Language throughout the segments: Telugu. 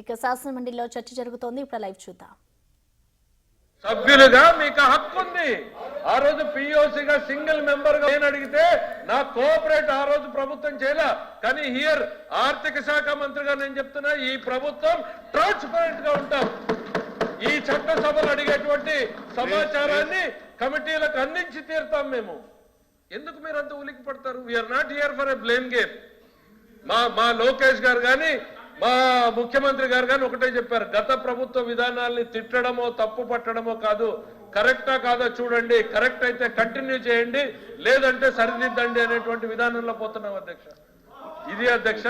ఇక శాసనమండలిలో చర్చ జరుగుతోంది. ఇప్పుడు లైవ్ చూద్దాం. సభ్యులుగా మీకు హక్కు ఉంది. ఆ రోజు పిఓసిగా సింగిల్ మెంబర్ గా నేను అడిగితే నా కోఆపరేట్ ఆ రోజు ప్రభుత్వం చేయాల. కానీ హియర్ ఆర్థిక శాఖ మంత్రిగా నేను చెప్తున్నా, ఈ ప్రభుత్వం ట్రాన్స్పరెంట్ గా ఉంటాం. ఈ చట్టసభలు అడిగేటువంటి సమాచారాన్ని కమిటీలకు అందించి తీరుతాం మేము. ఎందుకు మీరు అంత ఉలికి పడతారు? We're not here for a blame game. మా లోకేష్ గారు కానీ మా ముఖ్యమంత్రి గారు కానీ ఒకటే చెప్పారు, గత ప్రభుత్వ విధానాల్ని తిట్టడమో తప్పు పట్టడమో కాదు, కరెక్టా కాదో చూడండి, కరెక్ట్ అయితే కంటిన్యూ చేయండి, లేదంటే సరిదిద్దండి అనేటువంటి విధానంలో పోతున్నాం అధ్యక్ష. ఇది అధ్యక్ష,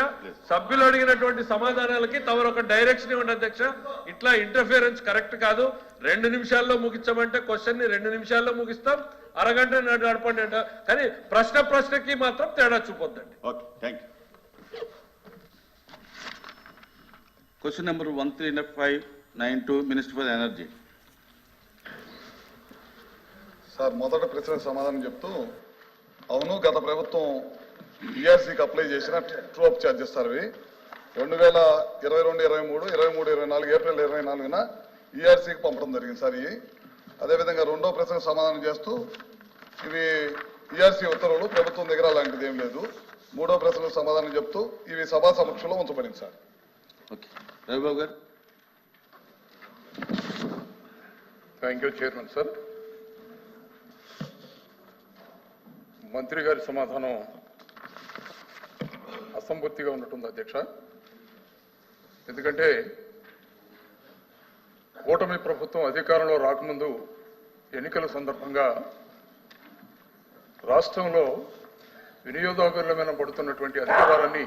సభ్యులు అడిగినటువంటి సమాధానాలకి తమరొక డైరెక్షన్ ఇవ్వండి అధ్యక్ష. ఇట్లా ఇంటర్ఫియరెన్స్ కరెక్ట్ కాదు. 2 నిమిషాల్లో ముగించమంటే క్వశ్చన్ ని 2 నిమిషాల్లో ముగిస్తాం, అరగంట నడపండి అంట. కానీ ప్రశ్నకి మాత్రం తేడా చూపొద్దండి. Okay, thank you. Question number 13592, Minister for Energy. సార్, మొదటి ప్రశ్నకు సమాధానం చెప్తూ, అవును గత ప్రభుత్వం ఈఆర్సీకి అప్లై చేసిన ట్రూ అప్ ఛార్జెస్ సార్ ఇవి 2022, 23, 24 ఏప్రిల్ 24న ఈఆర్సీకి పంపడం జరిగింది సార్ ఇవి. అదేవిధంగా రెండో ప్రశ్నకు సమాధానం చేస్తూ, ఇవి ఈఆర్సీ ఉత్తర్వులు, ప్రభుత్వం దగ్గర అలాంటిది ఏం లేదు. మూడో ప్రశ్నకు సమాధానం చెప్తూ, ఇవి సభా సమక్షంలో ఉంచబడింది సార్. ఓకే, రవిబాబు గారు. Thank you chairman sir. మంత్రి గారి సమాధానం అసంపూర్తిగా ఉన్నట్టుంది అధ్యక్ష. ఎందుకంటే కూటమి ప్రభుత్వం అధికారంలో రాకముందు ఎన్నికల సందర్భంగా రాష్ట్రంలో వినియోగదారుల మీద పడుతున్నటువంటి అధిక భారాన్ని